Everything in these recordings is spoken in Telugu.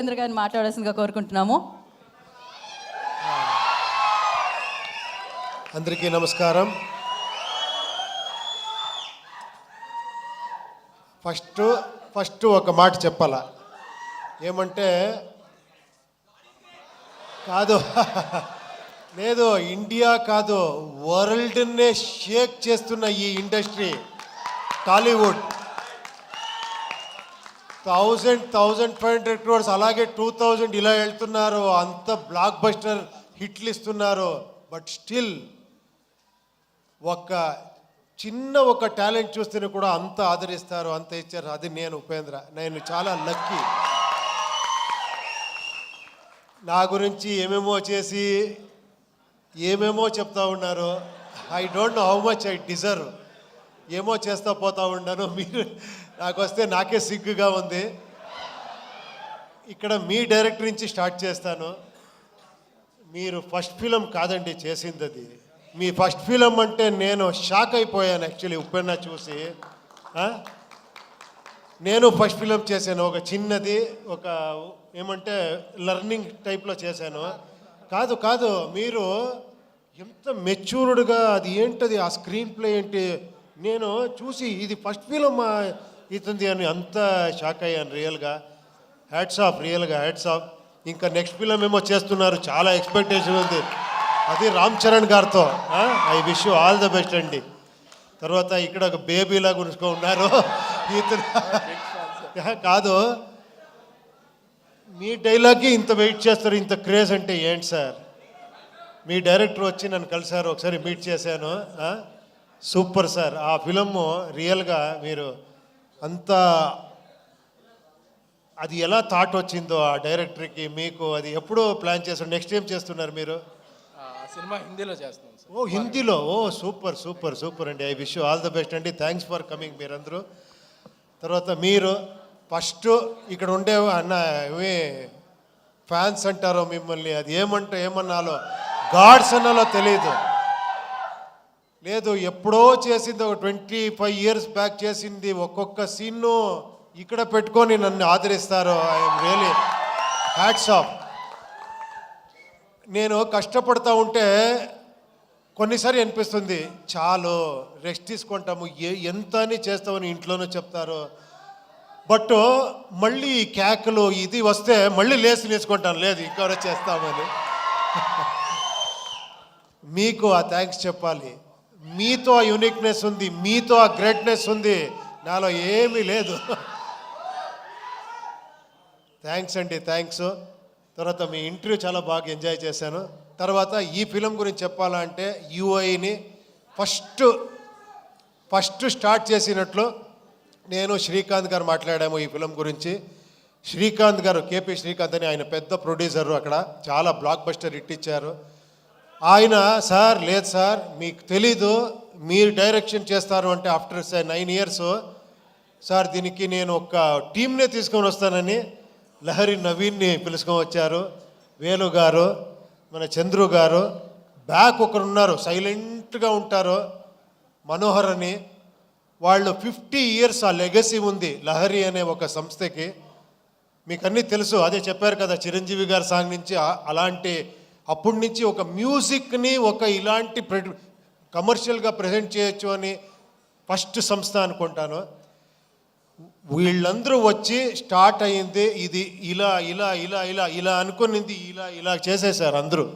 రాజేంద్ర గారిని మాట్లాడాల్సిందిగా కోరుకుంటున్నాము. అందరికీ నమస్కారం. ఫస్ట్ ఒక మాట చెప్పాలా, ఏమంటే కాదు లేదు, ఇండియా కాదు, వరల్డ్నే షేక్ చేస్తున్న ఈ ఇండస్ట్రీ టాలీవుడ్ 1,500 crores, అలాగే 2,000 ఇలా వెళ్తున్నారు, అంత బ్లాక్ బస్టర్ హిట్లు ఇస్తున్నారు. బట్ స్టిల్ ఒక టాలెంట్ చూస్తేనే కూడా అంత ఆదరిస్తారు, అంత ఇచ్చారు. అది నేను ఉపేంద్ర, నేను చాలా లక్కీ. నా గురించి ఏమేమో చేసి ఏమేమో చెప్తా ఉన్నారు. I don't know how much I deserve. ఏమో చేస్తా పోతా ఉన్నాను. మీరు నాకు వస్తే నాకే సిగ్గుగా ఉంది. ఇక్కడ మీ డైరెక్టర్ నుంచి స్టార్ట్ చేస్తాను. మీరు ఫస్ట్ ఫిలం కాదండి చేసింది, అది మీ ఫస్ట్ ఫిలం అంటే నేను షాక్ అయిపోయాను యాక్చువల్లీ. ఉప్పెన్న చూసి నేను ఫస్ట్ ఫిలం చేశాను, ఒక చిన్నది, ఒక ఏమంటే లర్నింగ్ టైప్లో చేశాను. కాదు మీరు ఎంత మెచ్యూర్డ్గా, అది ఏంటది ఆ స్క్రీన్ ప్లే ఏంటి, నేను చూసి ఇది ఫస్ట్ ఫిలం ఇతుంది అని అంత షాక్ అయ్యాను రియల్గా. హ్యాట్స్ ఆఫ్, రియల్గా హ్యాట్స్ ఆఫ్. ఇంకా నెక్స్ట్ ఫిలం ఏమో చేస్తున్నారు, చాలా ఎక్స్పెక్టేషన్ ఉంది, అది రామ్ చరణ్ గారితో. I wish you all the best అండి. తర్వాత ఇక్కడ ఒక బేబీలాగా ఉన్నారు కాదు, మీ డైలాగ్కి ఇంత వెయిట్ చేస్తారు, ఇంత క్రేజ్ అంటే ఏంటి సార్? మీ డైరెక్టర్ వచ్చి నన్ను కలిసారు, ఒకసారి మీట్ చేశాను. సూపర్ సార్, ఆ ఫిలము రియల్గా మీరు అంత, అది ఎలా థాట్ వచ్చిందో ఆ డైరెక్టర్కి మీకు, అది ఎప్పుడో ప్లాన్ చేస్తారు? నెక్స్ట్ ఏం చేస్తున్నారు మీరు? సినిమా హిందీలో చేస్తున్నాం సార్. ఓ హిందీలో, ఓ సూపర్ సూపర్ సూపర్ అండి. I wish you all the best అండి. థ్యాంక్స్ ఫర్ కమింగ్ మీరందరూ. తర్వాత మీరు ఫస్ట్ ఇక్కడ ఉండే అన్న ఏమి ఫ్యాన్స్ అంటారో మిమ్మల్ని, అది ఏమన్నాలో గాడ్స్ అన్నాలో తెలియదు. లేదు, ఎప్పుడో చేసింది, ఒక 25 years బ్యాక్ చేసింది. ఒక్కొక్క సీన్ను ఇక్కడ పెట్టుకొని నన్ను ఆదరిస్తారు. I'm really hats off. నేను కష్టపడతా ఉంటే కొన్నిసారి అనిపిస్తుంది, చాలు రెస్ట్ తీసుకుంటాము, ఎంత అని చేస్తామని ఇంట్లోనూ చెప్తారు. బట్ మళ్ళీ కేకలు ఇది వస్తే మళ్ళీ లేచి నేర్చుకుంటాను, లేదు ఇంకా చేస్తామని. మీకు ఆ థ్యాంక్స్ చెప్పాలి. మీతో ఆ యూనిక్నెస్ ఉంది, మీతో ఆ గ్రేట్నెస్ ఉంది, నాలో ఏమీ లేదు. థ్యాంక్స్ అండి, థ్యాంక్స్. తర్వాత మీ ఇంటర్వ్యూ చాలా బాగా ఎంజాయ్ చేశాను. తర్వాత ఈ ఫిలం గురించి చెప్పాలంటే యూఐని ఫస్ట్ స్టార్ట్ చేసినట్లు నేను శ్రీకాంత్ గారు మాట్లాడాము ఈ ఫిలం గురించి. శ్రీకాంత్ గారు, కేపీ శ్రీకాంత్ అని, ఆయన పెద్ద ప్రొడ్యూసరు, అక్కడ చాలా బ్లాక్ బస్టర్ హిట్ ఇచ్చారు. ఆయన సార్, లేదు సార్ మీకు తెలీదు, మీరు డైరెక్షన్ చేస్తారు అంటే ఆఫ్టర్ 9 years సార్, దీనికి నేను ఒక టీంనే తీసుకొని వస్తానని లహరి నవీన్ని పిలుచుకొని వచ్చారు. వేలు గారు, మన చంద్రు గారు, బ్యాక్ ఒకరున్నారు సైలెంట్గా ఉంటారు, మనోహర్ అని. వాళ్ళు 50 years ఆ లెగసీ ఉంది లహరి అనే ఒక సంస్థకి. మీకు అన్నీ తెలుసు, అదే చెప్పారు కదా చిరంజీవి గారి సాంగ్ నుంచి అలాంటి, అప్పటి నుంచి ఒక మ్యూజిక్ని ఒక ఇలాంటి కమర్షియల్గా ప్రజెంట్ చేయొచ్చు అని ఫస్ట్ సంస్థ అనుకుంటాను. వీళ్ళందరూ వచ్చి స్టార్ట్ అయ్యింది, ఇది ఇలా ఇలా ఇలా ఇలా ఇలా అనుకునింది, ఇలా చేసేసారు అందరూ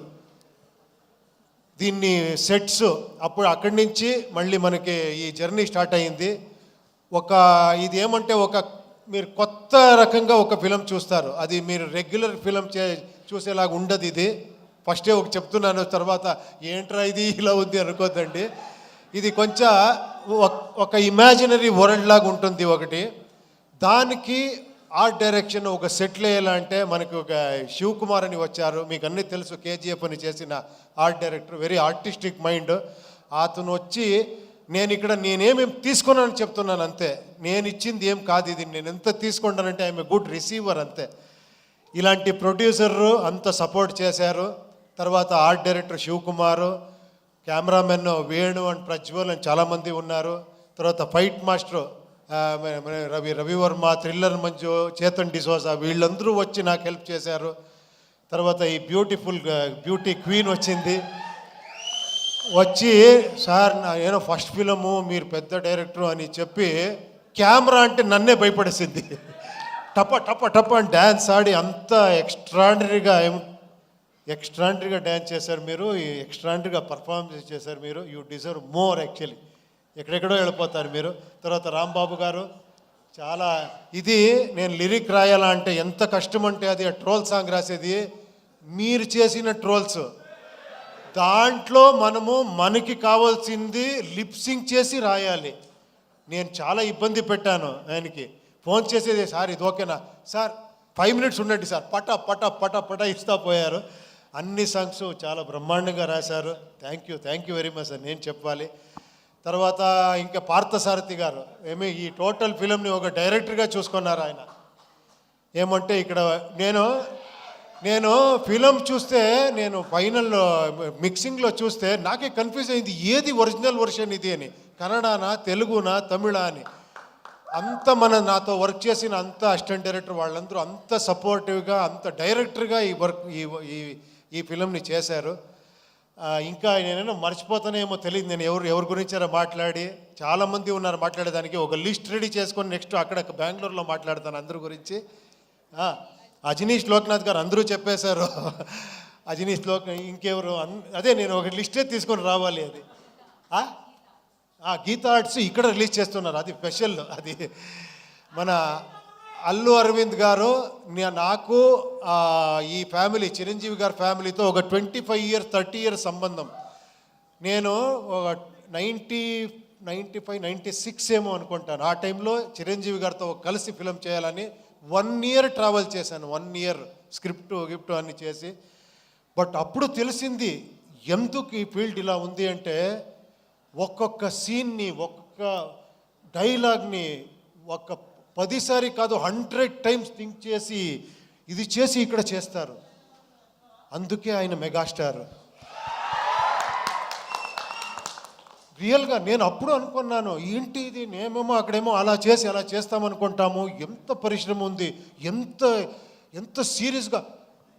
దీన్ని సెట్స్. అప్పుడు అక్కడి నుంచి మళ్ళీ మనకి ఈ జర్నీ స్టార్ట్ అయ్యింది. ఇది ఏమంటే మీరు కొత్త రకంగా ఒక ఫిలం చూస్తారు, అది మీరు రెగ్యులర్ ఫిలం చూసేలాగా ఉండదు. ఇది ఫస్టే చెప్తున్నాను, తర్వాత ఏంట్రా ఇది ఇలా ఉంది అనుకోద్దండి. ఇది కొంచెం ఒక ఇమాజినరీ వరల్డ్ లాగా ఉంటుంది ఒకటి. దానికి ఆర్ట్ డైరెక్షన్ ఒక సెటిల్ అయ్యేలాంటే మనకు ఒక శివకుమార్ అని వచ్చారు, మీకు అన్నీ తెలుసు, కేజీఎఫ్ అని చేసిన art director, very artistic mind. అతను వచ్చి నేనేమేమి తీసుకున్నానని చెప్తున్నాను అంతే, నేను ఇచ్చింది ఏం కాదు ఇది, నేను ఎంత తీసుకుంటానంటే ఐఎమ్ ఏ గుడ్ రిసీవర్ అంతే. ఇలాంటి ప్రొడ్యూసర్లు అంత సపోర్ట్ చేశారు. తర్వాత art director Shivakumar, cameraman Venu and Prajwal అని చాలామంది ఉన్నారు. తర్వాత fight master Ravi Varma, thriller Manju, Chetan D'Souza వీళ్ళందరూ వచ్చి నాకు హెల్ప్ చేశారు. తర్వాత ఈ బ్యూటీ క్వీన్ వచ్చింది, వచ్చి సార్ ఏదో ఫస్ట్ ఫిలము మీరు పెద్ద డైరెక్టర్ అని చెప్పి కెమెరా అంటే నన్నే భయపడేసింది. టప టప టప అని డ్యాన్స్ ఆడి అంత ఎక్స్ట్రాండరీగా డ్యాన్స్ చేశారు మీరు, ఎక్స్ట్రాండరీగా పర్ఫార్మెన్స్ చేశారు మీరు. You deserve more actually. ఎక్కడెక్కడో వెళ్ళిపోతారు మీరు. తర్వాత రాంబాబు గారు చాలా ఇది నేను లిరిక్ రాయాలా అంటే ఎంత కష్టం అంటే అది ట్రోల్ సాంగ్ రాసేది మీరు చేసిన ట్రోల్స్. దాంట్లో మనకి కావాల్సింది లిప్సింగ్ చేసి రాయాలి. నేను చాలా ఇబ్బంది పెట్టాను ఆయనకి. ఫోన్ చేసేది సార్ ఇది ఓకేనా సార్ 5 minutes ఉండండి సార్, పట పట పట పట ఇస్తా పోయారు. అన్ని సాంగ్స్ చాలా బ్రహ్మాండంగా రాశారు. Thank you very much sir నేను చెప్పాలి. తర్వాత ఇంకా పార్థసారథి గారు ఈ టోటల్ ఫిలింని ఒక డైరెక్టర్గా చూసుకున్నారు ఆయన. ఏమంటే ఇక్కడ నేను ఫిలం చూస్తే నేను ఫైనల్ మిక్సింగ్లో చూస్తే నాకే కన్ఫ్యూజ్ అయింది ఏది ఒరిజినల్ వర్షన్ ఇది అని, కన్నడనా తెలుగునా తమిళ అని. అంత నాతో వర్క్ చేసిన అంత అసిస్టెంట్ డైరెక్టర్ వాళ్ళందరూ అంత సపోర్టివ్గా అంత డైరెక్టర్గా ఈ ఫిలంని చేశారు. ఇంకా నేనేమో మర్చిపోతానేమో తెలియదు నేను ఎవరి గురించారో మాట్లాడి. చాలామంది ఉన్నారు మాట్లాడేదానికి. ఒక లిస్ట్ రెడీ చేసుకొని నెక్స్ట్ అక్కడ బెంగళూరులో మాట్లాడతాను అందరి గురించి. అజనీష్ లోక్నాథ్ గారు అందరూ చెప్పేశారు. అజనీష్ ఇంకెవరు అదే నేను ఒక లిస్టే తీసుకొని రావాలి. అది గీతా ఆర్ట్స్ ఇక్కడ రిలీజ్ చేస్తున్నారు, అది స్పెషల్. అది మన అల్లు అరవింద్ గారు నాకు ఈ ఫ్యామిలీ చిరంజీవి గారి ఫ్యామిలీతో ఒక 25 years 30 years సంబంధం. నేను ఒక 95 96 ఏమో అనుకుంటాను. ఆ టైంలో చిరంజీవి గారితో కలిసి ఫిలం చేయాలని 1 year ట్రావెల్ చేశాను. 1 year గిఫ్ట్ అన్నీ చేసి. బట్ అప్పుడు తెలిసింది ఎందుకు ఈ ఫీల్డ్ ఇలా ఉంది అంటే ఒక్కొక్క సీన్ని ఒక్కొక్క డైలాగ్ని 10 సారి కాదు 100 times థింక్ చేసి ఇది చేసి ఇక్కడ చేస్తారు. అందుకే ఆయన మెగాస్టార్. రియల్గా నేను అప్పుడు అనుకున్నాను ఏంటి ఇది, నేమేమో అక్కడేమో అలా చేస్తామనుకుంటాము. ఎంత పరిశ్రమ ఉంది, ఎంత సీరియస్గా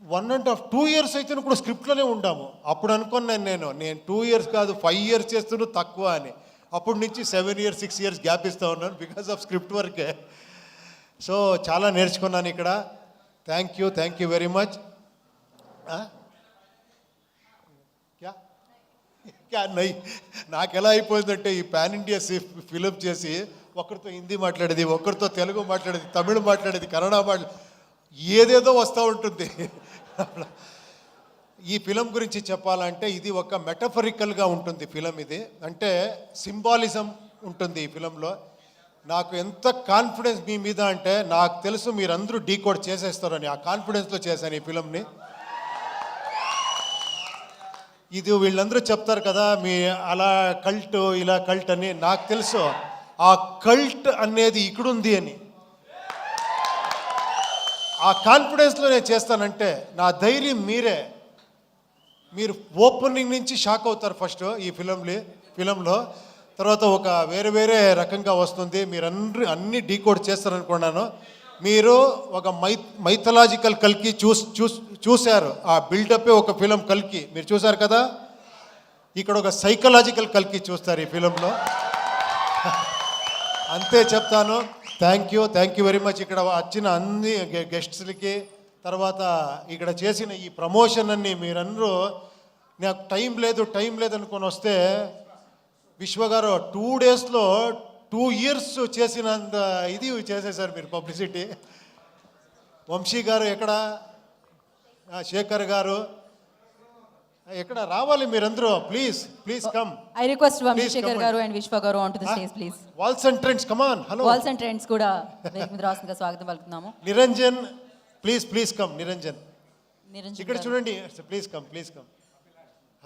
1.5-2 years అయితే కూడా స్క్రిప్ట్లోనే ఉండాము. అప్పుడు అనుకున్నాను నేను 2 years కాదు 5 years చేస్తున్నా తక్కువ అని. అప్పటి నుంచి 7 years 6 years గ్యాప్ ఇస్తూ ఉన్నాను బికాస్ ఆఫ్ స్క్రిప్ట్ వర్కే. సో చాలా నేర్చుకున్నాను ఇక్కడ. Thank you very much. నాకు ఎలా అయిపోయిందంటే ఈ పాన్ ఇండియా ఫిలిం చేసి ఒకరితో హిందీ మాట్లాడేది, ఒకరితో తెలుగు మాట్లాడేది, తమిళ మాట్లాడేది, కన్నడ ఏదేదో వస్తూ ఉంటుంది. ఈ ఫిలం గురించి చెప్పాలంటే ఇది ఒక మెటఫరికల్గా ఉంటుంది ఫిలం. ఇది అంటే సింబాలిజం ఉంటుంది ఈ ఫిలంలో. నాకు ఎంత కాన్ఫిడెన్స్ మీ మీద అంటే నాకు తెలుసు మీరందరూ డీకోడ్ చేసేస్తారని. ఆ కాన్ఫిడెన్స్లో చేశాను ఈ ఫిలంని. ఇది వీళ్ళందరూ చెప్తారు కదా మీ అలా కల్ట్ ఇలా కల్ట్ అని. నాకు తెలుసు ఆ కల్ట్ అనేది ఇక్కడుంది అని. ఆ కాన్ఫిడెన్స్లో నేను చేస్తానంటే నా ధైర్యం మీరు ఓపెనింగ్ నుంచి షాక్ అవుతారు ఫస్ట్ ఈ ఫిలంలో. తర్వాత ఒక వేరే రకంగా వస్తుంది. మీరు అన్ని డీకోడ్ చేస్తారనుకున్నాను. మీరు ఒక మైథలాజికల్ కల్కి చూశారు. ఆ బిల్డప్పే ఒక ఫిలం కల్కి మీరు చూశారు కదా. ఇక్కడ ఒక సైకలాజికల్ కల్కి చూస్తారు ఈ ఫిలంలో. అంతే చెప్తాను. Thank you very much. ఇక్కడ వచ్చిన అన్ని గెస్ట్స్లకి, తర్వాత ఇక్కడ చేసిన ఈ ప్రమోషన్ అన్ని మీరందరూ నాకు టైం లేదు అనుకొని వస్తే విశ్వగారు 2 daysలో 2 years చేసినంత ఇది చేసేసారు మీరు పబ్లిసిటీ. వంశీ గారు ఎక్కడ, శేఖర్ గారు ఎక్కడ, రావాలి మీరందరూ. Please come. I request Vamsi Shekhar గారు అండ్ విశ్వ గారు on to the stage please. Walls and Trends come on. Hello Walls and Trends కూడా వేదిక మీద రాష్ట్రంగా స్వాగతం పలుకుతున్నాము. Niranjan please come. నిరంజన్ ఇక్కడ చూడండి. Please come.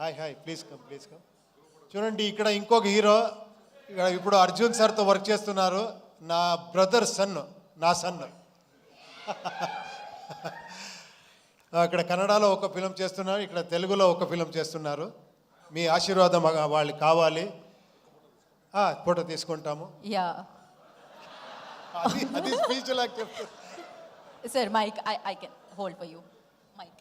Hi please come. చూడండి ఇక్కడ ఇంకొక హీరో ఇక్కడ ఇప్పుడు అర్జున్ సార్తో వర్క్ చేస్తున్నారు. నా బ్రదర్ నా సన్. ఇక్కడ కన్నడలో ఒక ఫిలం చేస్తున్నారు, ఇక్కడ తెలుగులో ఒక ఫిలం చేస్తున్నారు. మీ ఆశీర్వాదం వాళ్ళకి కావాలి. ఫోటో తీసుకుంటాము. యా అది స్పీచ్ లాగా చెప్తారు. Sir mike I can hold for you mic